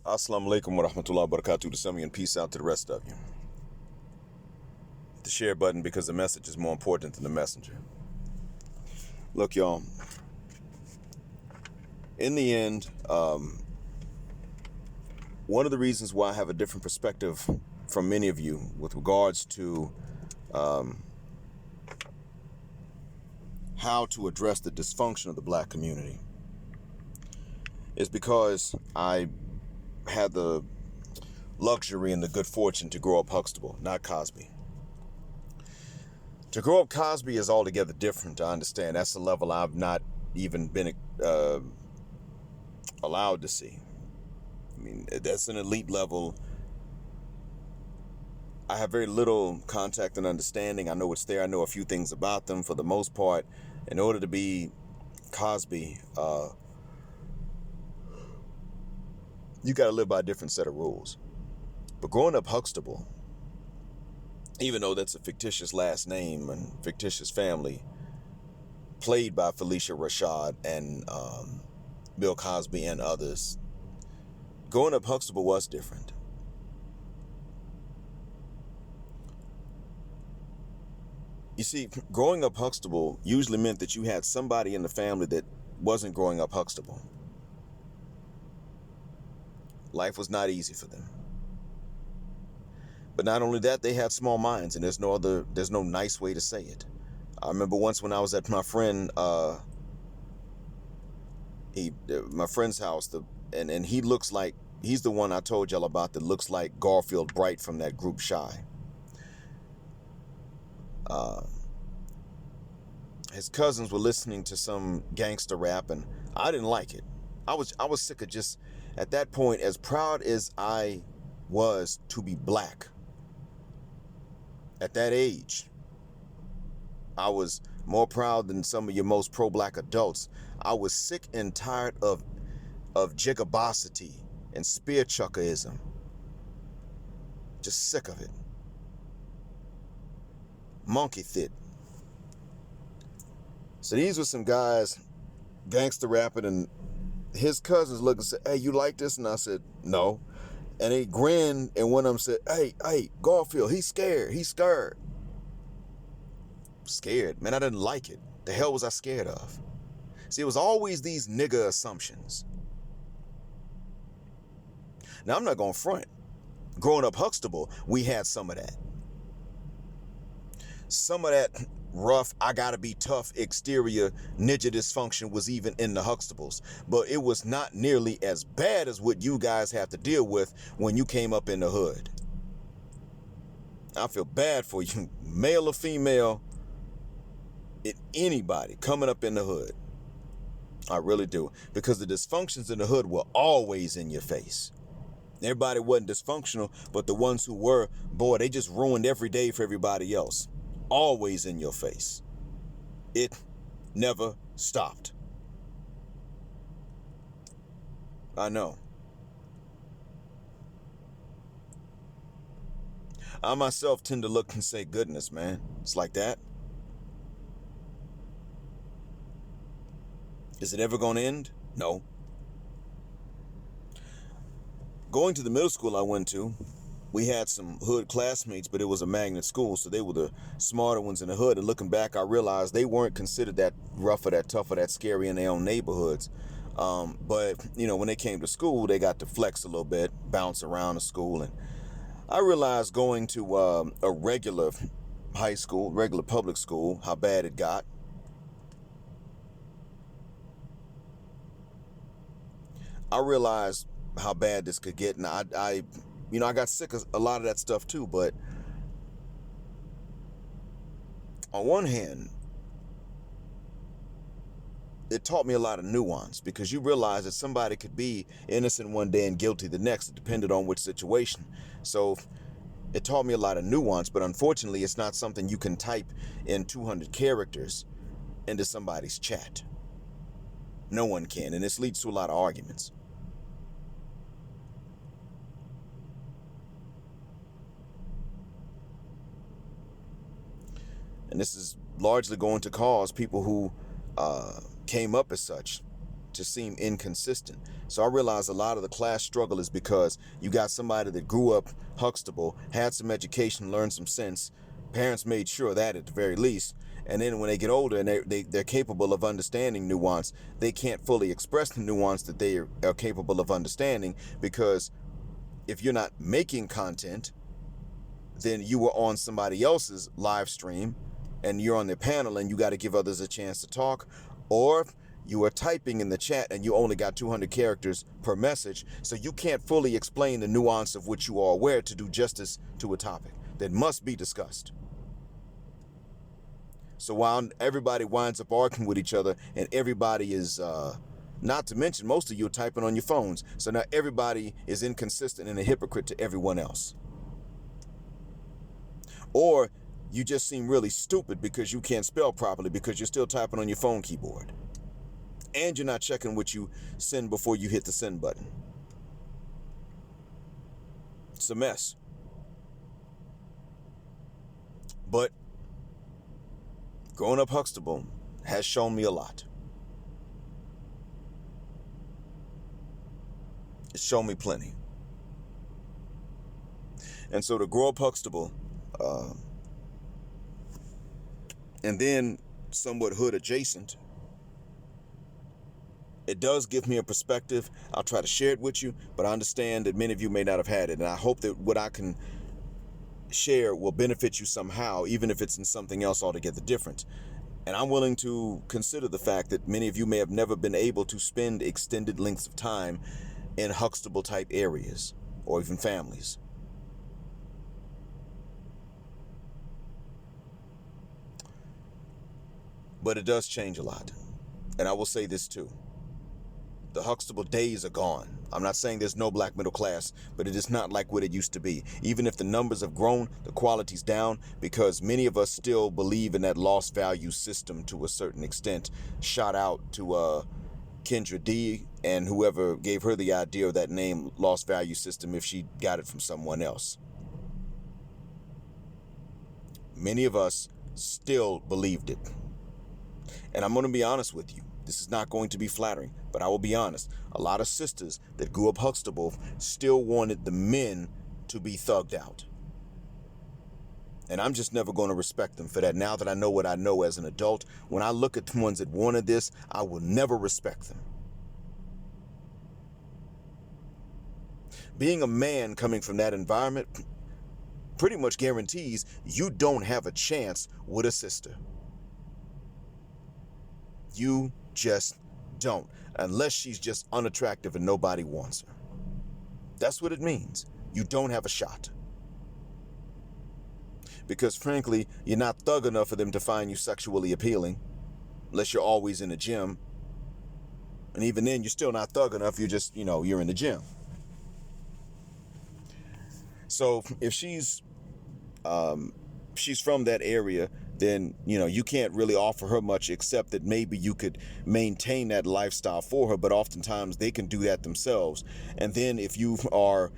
Assalamu alaikum wa rahmatullahi wa barakatuh to some of you, and peace out to the rest of you. The share button, because the message is more important than the messenger. Look, y'all, in the end, one of the reasons why I have a different perspective from many of you with regards to how to address the dysfunction of the black community is because I had the luxury and the good fortune to grow up Huxtable, not Cosby. To grow up Cosby is altogether different. I understand that's a level I've not even been allowed to see. I mean, that's an elite level. I have very little contact and understanding. I know it's there. I know a few things about them. For the most part, in order to be Cosby, you got to live by a different set of rules. But growing up Huxtable, even though that's a fictitious last name and fictitious family, played by Felicia Rashad and Bill Cosby and others, growing up Huxtable was different. You see, growing up Huxtable usually meant that you had somebody in the family that wasn't growing up Huxtable. Life was not easy for them. But not only that, they had small minds, and there's no nice way to say it. I remember once when I was at my friend, my friend's house, and he looks like, he's the one I told y'all about that looks like Garfield Bright from that group Shy. His cousins were listening to some gangster rap, and I didn't like it. I was sick of just, at that point, as proud as I was to be black. At that age, I was more proud than some of your most pro-black adults. I was sick and tired of jigabosity and spear chuckerism. Just sick of it. Monkey fit. So these were some guys gangster rapping, and his cousins looked and said, "Hey, you like this?" And I said, "No." And they grinned, and one of them said, Hey, Garfield, he's scared. Scared? Man, I didn't like it. The hell was I scared of? See, it was always these nigga assumptions. Now, I'm not going to front. Growing up Huxtable, we had some of that. Some of that rough, I gotta be tough exterior ninja dysfunction was even in the Huxtables, but it was not nearly as bad as what you guys have to deal with when you came up in the hood. I feel bad for you, male or female, anybody coming up in the hood. I really do, because the dysfunctions in the hood were always in your face. Everybody wasn't dysfunctional, but the ones who were, boy, they just ruined every day for everybody else. Always in your face. It never stopped. I know. I myself tend to look and say, goodness, man, it's like that. Is it ever going to end? No. Going to the middle school I went to, we had some hood classmates, but it was a magnet school, so they were the smarter ones in the hood. And looking back, I realized they weren't considered that rough or that tough or that scary in their own neighborhoods. But, you know, when they came to school, they got to flex a little bit, bounce around the school. And I realized going to a regular high school, regular public school, how bad it got. I realized how bad this could get, and I got sick of a lot of that stuff too. But on one hand, it taught me a lot of nuance, because you realize that somebody could be innocent one day and guilty the next. It depended on which situation. So it taught me a lot of nuance, but unfortunately, it's not something you can type in 200 characters into somebody's chat. No one can, and this leads to a lot of arguments. And this is largely going to cause people who came up as such to seem inconsistent. So I realize a lot of the class struggle is because you got somebody that grew up Huxtable, had some education, learned some sense. Parents made sure of that at the very least. And then when they get older and they're capable of understanding nuance, they can't fully express the nuance that they are capable of understanding, because if you're not making content, then you were on somebody else's live stream and you're on their panel and you got to give others a chance to talk, or you are typing in the chat and you only got 200 characters per message, so you can't fully explain the nuance of which you are aware to do justice to a topic that must be discussed. So while everybody winds up arguing with each other and everybody is, not to mention most of you are typing on your phones, so now everybody is inconsistent and a hypocrite to everyone else. Or you just seem really stupid because you can't spell properly because you're still typing on your phone keyboard. And you're not checking what you send before you hit the send button. It's a mess. But growing up Huxtable has shown me a lot. It's shown me plenty. And so to grow up Huxtable, and then somewhat hood adjacent, it does give me a perspective. I'll try to share it with you, but I understand that many of you may not have had it. And I hope that what I can share will benefit you somehow, even if it's in something else altogether different. And I'm willing to consider the fact that many of you may have never been able to spend extended lengths of time in Huxtable type areas or even families. But it does change a lot. And I will say this too. The Huxtable days are gone. I'm not saying there's no black middle class, but it is not like what it used to be. Even if the numbers have grown, the quality's down, because many of us still believe in that lost value system to a certain extent. Shout out to Kendra D and whoever gave her the idea of that name, lost value system, if she got it from someone else. Many of us still believed it. And I'm going to be honest with you. This is not going to be flattering, but I will be honest. A lot of sisters that grew up Huxtable still wanted the men to be thugged out. And I'm just never going to respect them for that. Now that I know what I know as an adult, when I look at the ones that wanted this, I will never respect them. Being a man coming from that environment pretty much guarantees you don't have a chance with a sister. You just don't, unless she's just unattractive and nobody wants her. That's what it means. You don't have a shot. Because frankly, you're not thug enough for them to find you sexually appealing, unless you're always in the gym. And even then, you're still not thug enough. You're just, you're in the gym. So if she's from that area, then, you can't really offer her much, except that maybe you could maintain that lifestyle for her. But oftentimes they can do that themselves. And then if you are,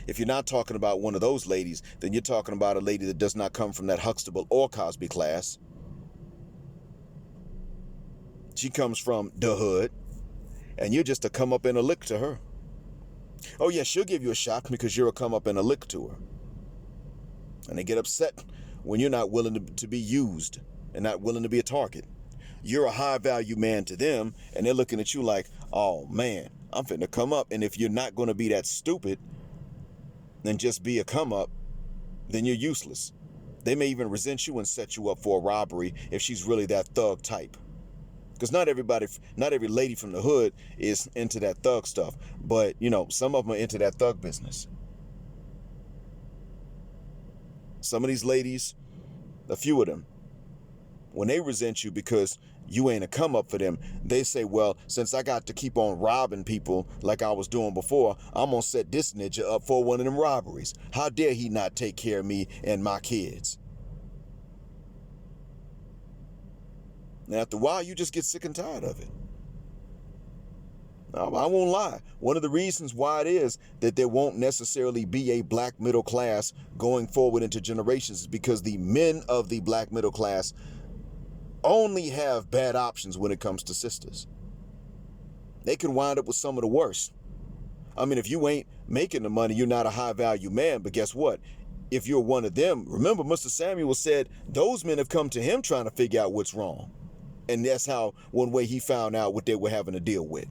if you're not talking about one of those ladies, then you're talking about a lady that does not come from that Huxtable or Cosby class. She comes from the hood, and you're just a come up and a lick to her. Oh, yeah, she'll give you a shot because you're a come up and a lick to her. And they get upset when you're not willing to be used and not willing to be a target. You're a high value man to them, and they're looking at you like, oh, man, I'm finna come up. And if you're not going to be that stupid and just be a come up, then you're useless. They may even resent you and set you up for a robbery if she's really that thug type. Because not every lady from the hood is into that thug stuff. But, some of them are into that thug business. Some of these ladies, a few of them, when they resent you because you ain't a come up for them, they say, well, since I got to keep on robbing people like I was doing before, I'm going to set this ninja up for one of them robberies. How dare he not take care of me and my kids? And after a while, you just get sick and tired of it. I won't lie. One of the reasons why it is that there won't necessarily be a black middle class going forward into generations is because the men of the black middle class only have bad options when it comes to sisters. They can wind up with some of the worst. I mean, if you ain't making the money, you're not a high value man. But guess what? If you're one of them, remember Mr. Samuel said those men have come to him trying to figure out what's wrong. And that's how one way he found out what they were having to deal with.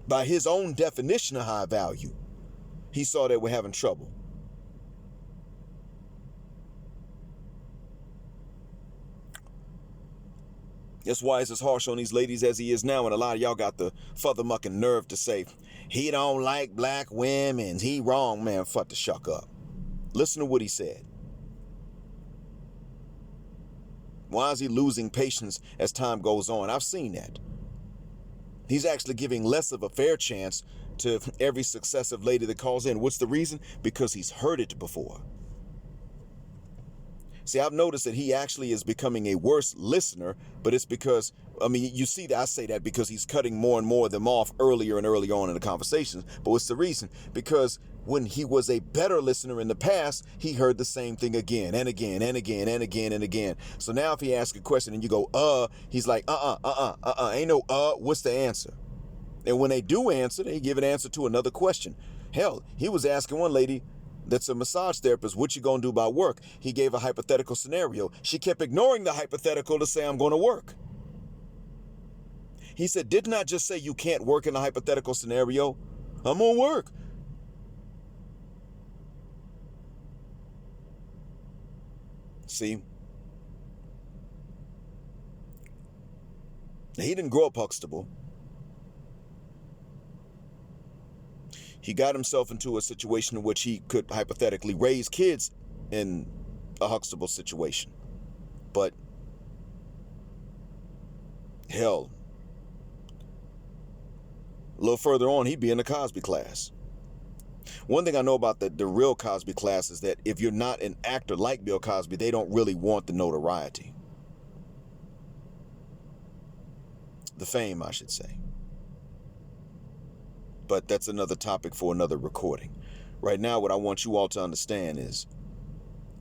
By his own definition of high value, he saw they were having trouble. That's why he's as harsh on these ladies as he is now. And a lot of y'all got the furthermucking nerve to say, he don't like black women. He wrong, man. Fuck the shuck up. Listen to what he said. Why is he losing patience as time goes on? I've seen that. He's actually giving less of a fair chance to every successive lady that calls in. What's the reason? Because he's heard it before. See, I've noticed that he actually is becoming a worse listener, but it's because, I mean, you see that I say that because he's cutting more and more of them off earlier and earlier on in the conversations. But what's the reason? Because when he was a better listener in the past, he heard the same thing again and again and again and again and again. So now if he asks a question and you go, he's like, ain't no, what's the answer? And when they do answer, they give an answer to another question. Hell, he was asking one lady that's a massage therapist, what you gonna do about work? He gave a hypothetical scenario. She kept ignoring the hypothetical to say, I'm gonna work. He said, didn't I just say you can't work in a hypothetical scenario? I'm gonna work. See? He didn't grow up Huxtable. He got himself into a situation in which he could hypothetically raise kids in a Huxtable situation. But hell, a little further on, he'd be in the Cosby class. One thing I know about the real Cosby class is that if you're not an actor like Bill Cosby, they don't really want the notoriety. The fame, I should say. But that's another topic for another recording. Right now, what I want you all to understand is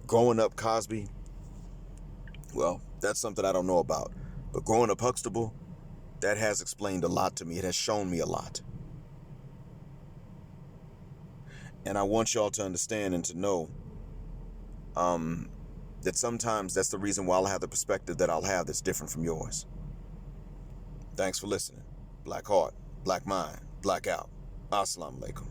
growing up Cosby, well, that's something I don't know about. But growing up Huxtable, that has explained a lot to me. It has shown me a lot. And I want y'all to understand and to know that sometimes that's the reason why I'll have the perspective that I'll have that's different from yours. Thanks for listening. Black heart, black mind, black out. Assalamu alaikum.